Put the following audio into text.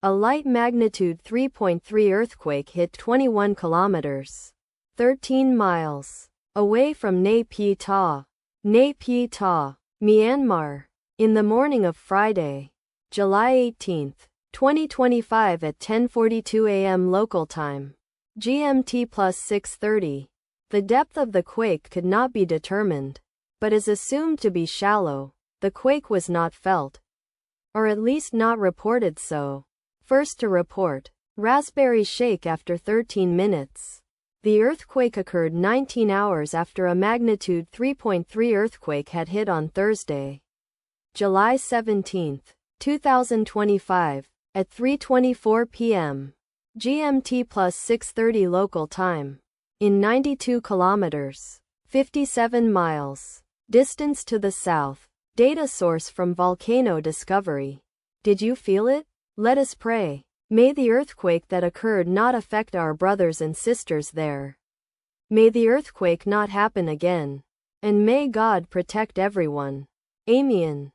A light magnitude 3.3 earthquake hit 21 kilometers, 13 miles, away from Pyi Taw, Myanmar, in the morning of Friday, July 18, 2025 at 10:42 a.m. local time, GMT plus 6:30. The depth of the quake could not be determined, but is assumed to be shallow. The quake was not felt, or at least not reported so. First to report, Raspberry shake after 13 minutes. The earthquake occurred 19 hours after a magnitude 3.3 earthquake had hit on Thursday, July 17, 2025, at 3:24 p.m. GMT plus 6:30 local time, in 92 kilometers, 57 miles, distance to the south. Data source from Volcano Discovery. Did you feel it? Let us pray. May the earthquake that occurred not affect our brothers and sisters there. May the earthquake not happen again. And may God protect everyone. Amen.